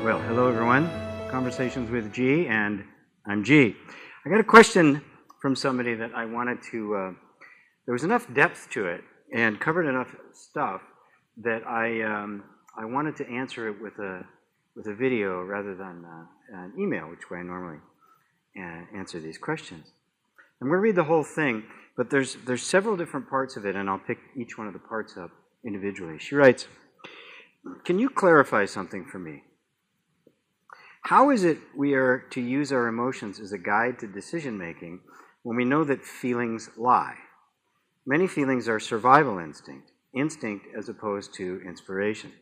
Well, hello everyone. Conversations with G, and I'm G. I got a question from somebody that I wanted to, there was enough depth to it and covered enough stuff that I wanted to answer it with a video rather than an email, which way I normally answer these questions. I'm going to read the whole thing, but there's several different parts of it, and I'll pick each one of the parts up individually. She writes, "Can you clarify something for me? How is it we are to use our emotions as a guide to decision-making when we know that feelings lie? Many feelings are survival instinct as opposed to inspiration.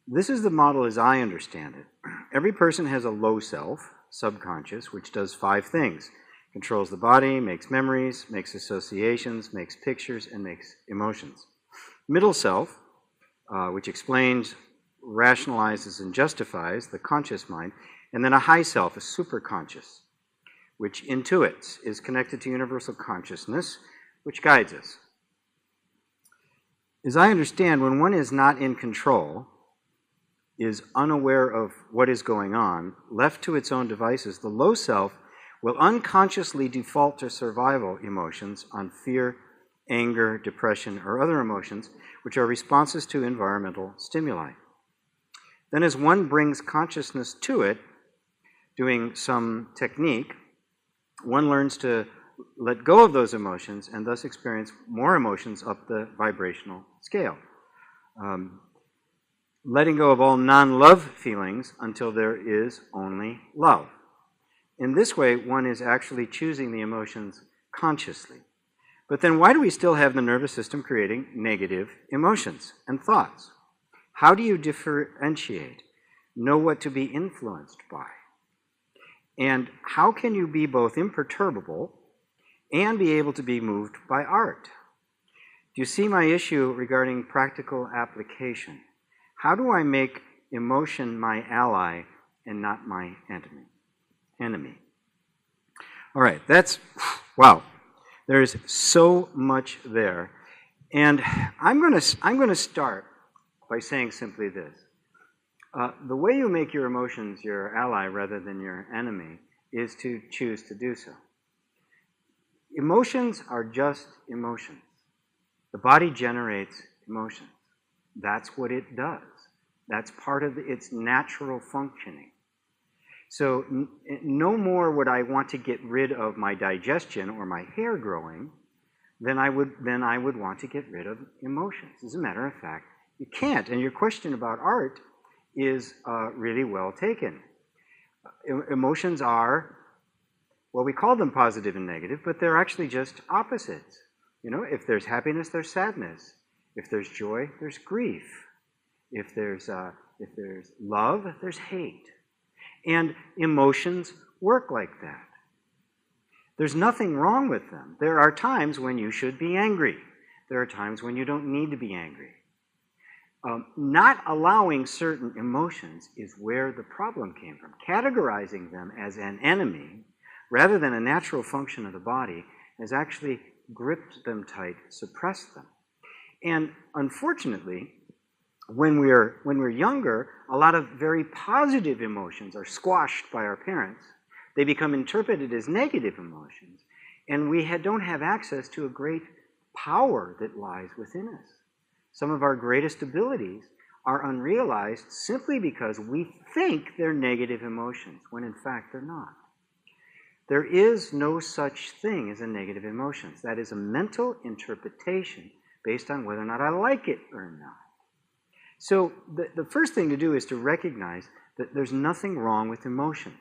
This is the model as I understand it. Every person has a low self, subconscious, which does 5 things. Controls the body, makes memories, makes associations, makes pictures, and makes emotions. Middle self, which explains, rationalizes, and justifies, the conscious mind. And then a high self, a superconscious, which intuits, is connected to universal consciousness, which guides us. As I understand, when one is not in control, is unaware of what is going on, left to its own devices, the low self will unconsciously default to survival emotions on fear, anger, depression, or other emotions, which are responses to environmental stimuli. Then as one brings consciousness to it, doing some technique, one learns to let go of those emotions and thus experience more emotions up the vibrational scale. Letting go of all non-love feelings until there is only love. In this way, one is actually choosing the emotions consciously. But then why do we still have the nervous system creating negative emotions and thoughts? How do you differentiate, know what to be influenced by? And how can you be both imperturbable and be able to be moved by art? Do you see my issue regarding practical application? How do I make emotion my ally and not my enemy? All right, that's, wow. There's so much there. And I'm going to start by saying simply this. The way you make your emotions your ally rather than your enemy is to choose to do so. Emotions are just emotions. The body generates emotions. That's what it does. That's part of its natural functioning. So no more would I want to get rid of my digestion or my hair growing than I would want to get rid of emotions. As a matter of fact, you can't. And your question about art is really well taken. Emotions are, well, we call them positive and negative, but they're actually just opposites. You know, if there's happiness, there's sadness. If there's joy, there's grief. If there's love, there's hate. And emotions work like that. There's nothing wrong with them. There are times when you should be angry. There are times when you don't need to be angry. Not allowing certain emotions is where the problem came from. Categorizing them as an enemy, rather than a natural function of the body, has actually gripped them tight, suppressed them. And unfortunately, when we're younger, a lot of very positive emotions are squashed by our parents. They become interpreted as negative emotions, and we don't have access to a great power that lies within us. Some of our greatest abilities are unrealized simply because we think they're negative emotions, when in fact they're not. There is no such thing as a negative emotion. That is a mental interpretation based on whether or not I like it or not. So the first thing to do is to recognize that there's nothing wrong with emotion.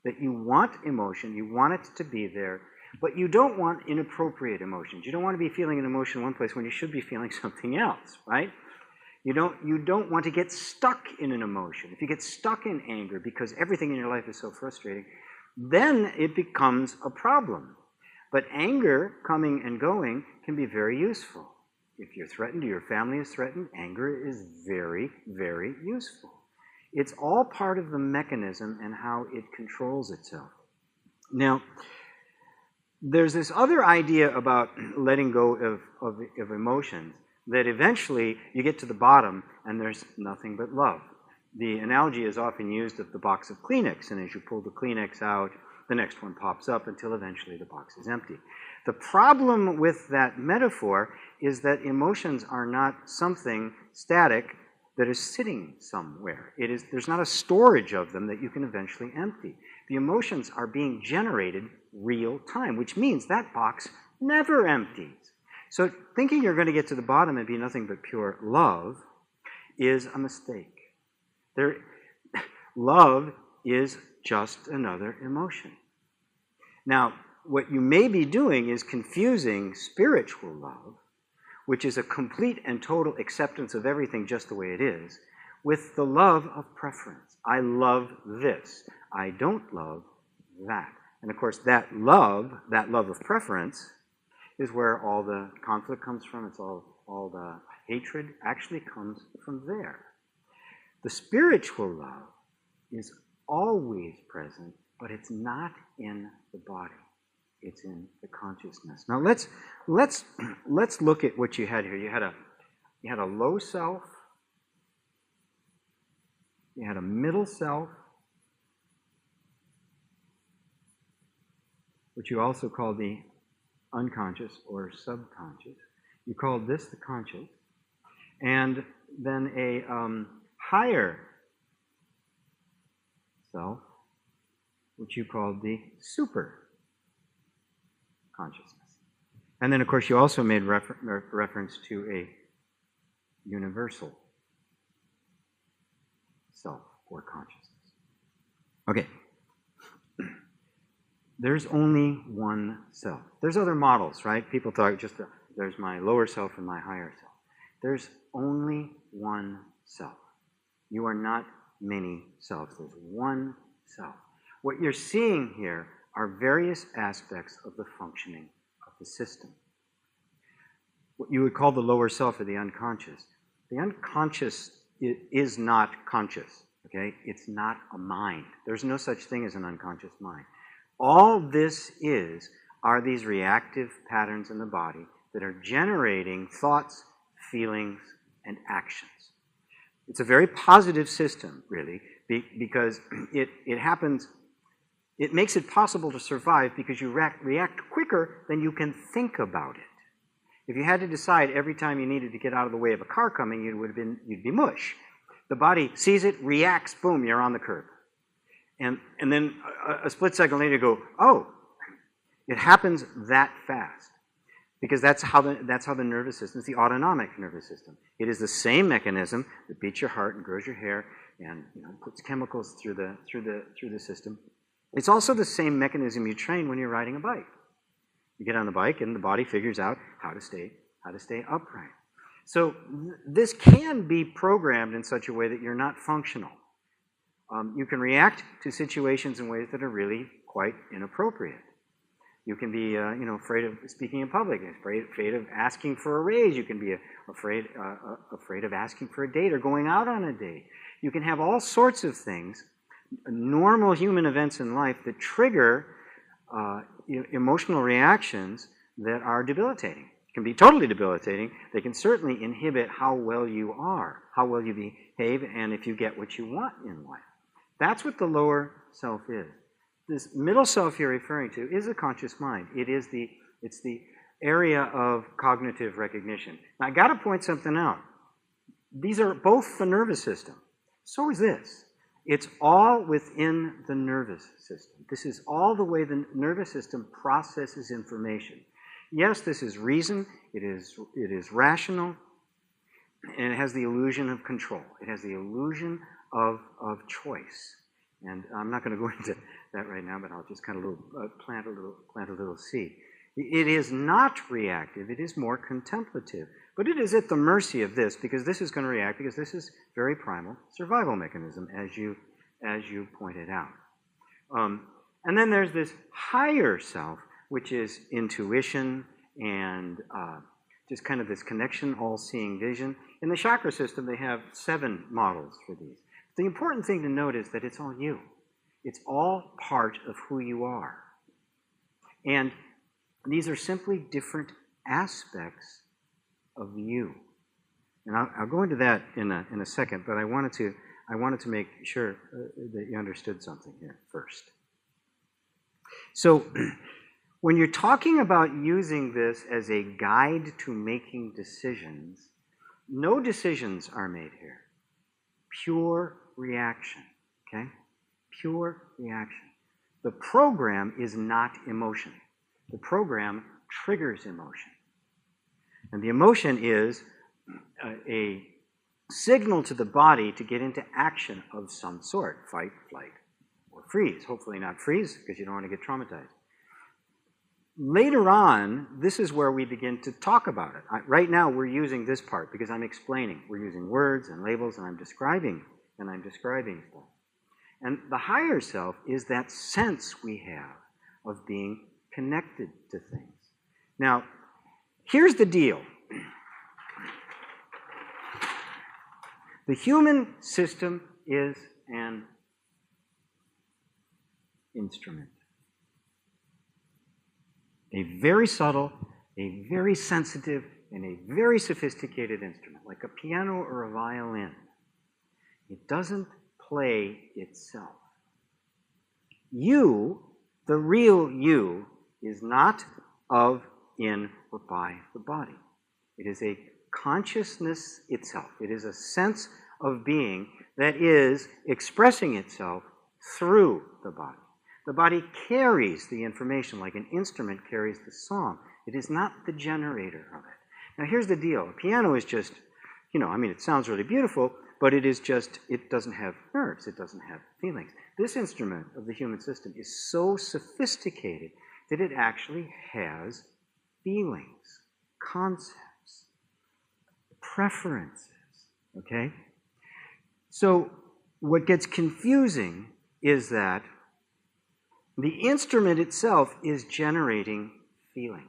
That you want emotion, you want it to be there, but you don't want inappropriate emotions. You don't want to be feeling an emotion in one place when you should be feeling something else, right? You don't want to get stuck in an emotion. If you get stuck in anger because everything in your life is so frustrating, then it becomes a problem. But anger coming and going can be very useful. If you're threatened or your family is threatened, anger is very, very useful. It's all part of the mechanism and how it controls itself. Now, there's this other idea about letting go of emotions, that eventually you get to the bottom and there's nothing but love. The analogy is often used of the box of Kleenex, and as you pull the Kleenex out, the next one pops up until eventually the box is empty. The problem with that metaphor is that emotions are not something static that is sitting somewhere. There's not a storage of them that you can eventually empty. The emotions are being generated real time, which means that box never empties. So thinking you're going to get to the bottom and be nothing but pure love is a mistake. Love is just another emotion. Now, what you may be doing is confusing spiritual love, which is a complete and total acceptance of everything just the way it is, with the love of preference. I love this. I don't love that. And of course, that love of preference, is where all the conflict comes from. It's all the hatred actually comes from there. The spiritual love is always present, but it's not in the body. It's in the consciousness. Now let's look at what you had here. You had a low self, you had a middle self, which you also call the unconscious or subconscious. You called this the conscious, and then a higher self, which you called the super consciousness. And then, of course, you also made reference to a universal self or consciousness. Okay. There's only one self. There's other models, right? People talk there's my lower self and my higher self. There's only one self. You are not many selves. There's one self. What you're seeing here are various aspects of the functioning of the system. What you would call the lower self or the unconscious. The unconscious is not conscious, okay? It's not a mind. There's no such thing as an unconscious mind. All this are these reactive patterns in the body that are generating thoughts, feelings, and actions. It's a very positive system, really, because it happens. It makes it possible to survive because you react quicker than you can think about it. If you had to decide every time you needed to get out of the way of a car coming, you'd be mush. The body sees it, reacts, boom, you're on the curb. And then a split second later you go, oh, it happens that fast. Because that's how the nervous system, it's the autonomic nervous system. It is the same mechanism that beats your heart and grows your hair and puts chemicals through the system. It's also the same mechanism you train when you're riding a bike. You get on the bike and the body figures out how to stay upright. So this can be programmed in such a way that you're not functional. You can react to situations in ways that are really quite inappropriate. You can be, afraid of speaking in public, afraid of asking for a raise. You can be afraid of asking for a date or going out on a date. You can have all sorts of things, normal human events in life that trigger emotional reactions that are debilitating. It can be totally debilitating. They can certainly inhibit how well you are, how well you behave, and if you get what you want in life. That's what the lower self is. This middle self you're referring to is a conscious mind. It's the area of cognitive recognition. Now, I got to point something out. These are both the nervous system. So is this. It's all within the nervous system. This is all the way the nervous system processes information. Yes, this is reason. It is rational, and it has the illusion of control. It has the illusion of choice. And I'm not going to go into that right now, but I'll just kind of plant a little seed. It is not reactive. It is more contemplative. But it is at the mercy of this, because this is going to react, because this is very primal survival mechanism, as you pointed out. And then there's this higher self, which is intuition and just kind of this connection, all-seeing vision. In the chakra system, they have 7 models for these. The important thing to note is that it's all you. It's all part of who you are. And these are simply different aspects of you. And I'll go into that in a second, but I wanted I wanted to make sure that you understood something here first. So, when you're talking about using this as a guide to making decisions, no decisions are made here. Pure reaction, okay? Pure reaction. The program is not emotion. The program triggers emotion. And the emotion is a signal to the body to get into action of some sort, fight, flight, or freeze. Hopefully not freeze, because you don't want to get traumatized. Later on, this is where we begin to talk about it. Right now, we're using this part because I'm explaining. We're using words and labels, and I'm describing stuff. And the higher self is that sense we have of being connected to things. Now, here's the deal. The human system is an instrument. A very subtle, a very sensitive, and a very sophisticated instrument, like a piano or a violin. It doesn't play itself. You, the real you, is not of, in, or by the body. It is a consciousness itself. It is a sense of being that is expressing itself through the body. The body carries the information like an instrument carries the song. It is not the generator of it. Now here's the deal. A piano is just, it sounds really beautiful, but it doesn't have nerves. It doesn't have feelings. This instrument of the human system is so sophisticated that it actually has feelings, concepts, preferences, okay? So what gets confusing is that the instrument itself is generating feeling.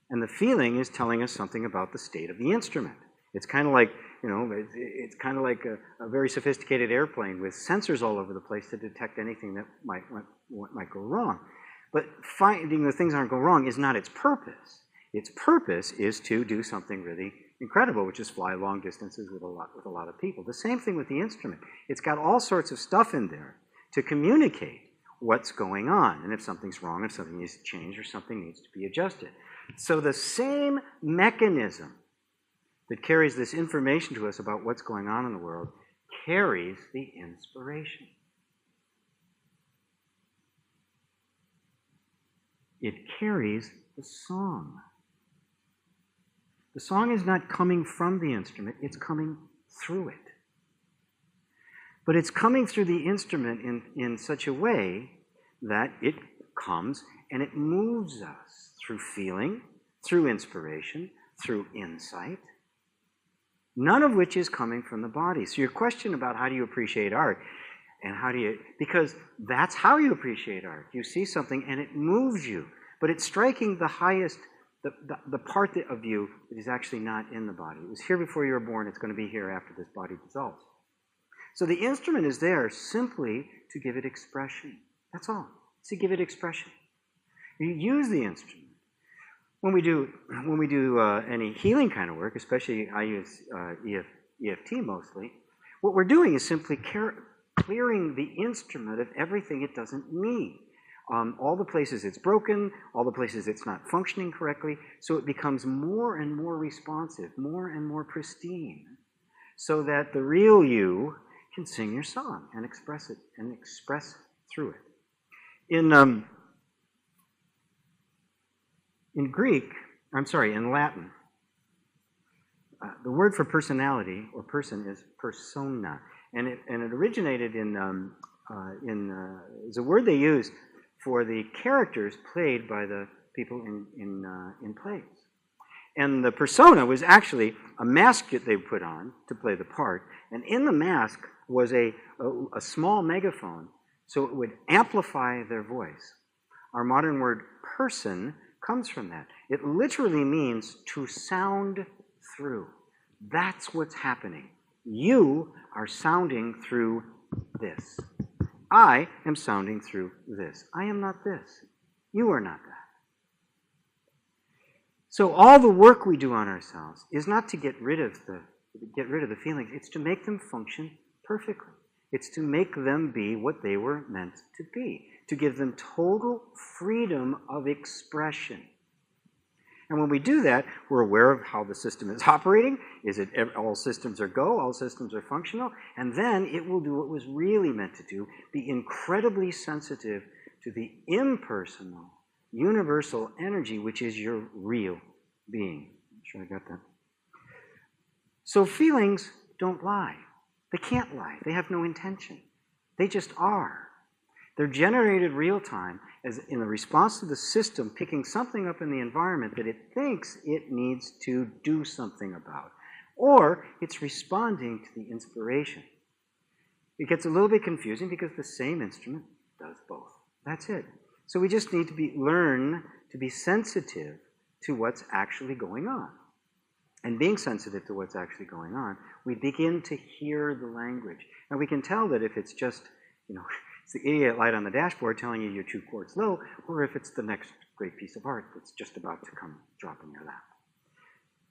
And the feeling is telling us something about the state of the instrument. It's kind of like, it's kind of like a very sophisticated airplane with sensors all over the place to detect anything that might go wrong. But finding the things aren't going wrong is not its purpose. Its purpose is to do something really incredible, which is fly long distances with a lot of people. The same thing with the instrument. It's got all sorts of stuff in there to communicate what's going on, and if something's wrong, if something needs to change, or something needs to be adjusted. So the same mechanism that carries this information to us about what's going on in the world carries the inspiration. It carries the song. The song is not coming from the instrument, it's coming through it. But it's coming through the instrument in such a way that it comes and it moves us through feeling, through inspiration, through insight, none of which is coming from the body. So your question about how do you appreciate art, and because that's how you appreciate art. You see something and it moves you, but it's striking the highest, the part of you that is actually not in the body. It was here before you were born, it's going to be here after this body dissolves. So the instrument is there simply to give it expression. That's all. It's to give it expression. You use the instrument. When we do any healing kind of work, especially I use EFT mostly, what we're doing is simply clearing the instrument of everything it doesn't need. All the places it's broken, all the places it's not functioning correctly, so it becomes more and more responsive, more and more pristine, so that the real you can sing your song and express it and express through it. In Latin, the word for personality or person is persona, and it originated is a word they use for the characters played by the people in plays. And the persona was actually a mask that they put on to play the part, and in the mask was a small megaphone, so it would amplify their voice. Our modern word person comes from that. It literally means to sound through. That's what's happening. You are sounding through this. I am sounding through this. I am not this. You are not that. So all the work we do on ourselves is not to get rid of the feelings. It's to make them function perfectly. It's to make them be what they were meant to be, to give them total freedom of expression. And when we do that, we're aware of how the system is operating. Is it all systems are go, all systems are functional? And then it will do what it was really meant to do, be incredibly sensitive to the impersonal, universal energy, which is your real being. I'm sure I got that. So feelings don't lie. They can't lie. They have no intention. They just are. They're generated real time as in the response to the system picking something up in the environment that it thinks it needs to do something about. Or it's responding to the inspiration. It gets a little bit confusing because the same instrument does both. That's it. So we just need to learn to be sensitive to what's actually going on. And being sensitive to what's actually going on, we begin to hear the language. And we can tell that if it's just, it's the idiot light on the dashboard telling you you're 2 chords low, or if it's the next great piece of art that's just about to come drop in your lap.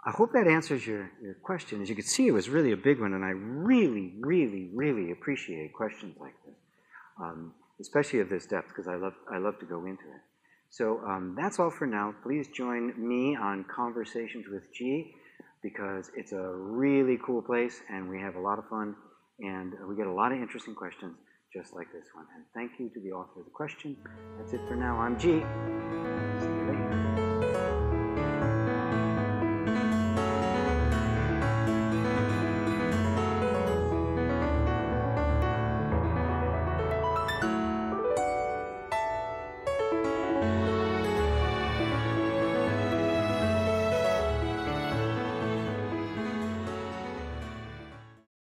I hope that answers your question. As you can see, it was really a big one, and I really, really, really appreciate questions like this, especially of this depth, because I love to go into it. So that's all for now. Please join me on Conversations with G, because it's a really cool place, and we have a lot of fun, and we get a lot of interesting questions just like this one. And thank you to the author of the question. That's it for now. I'm G.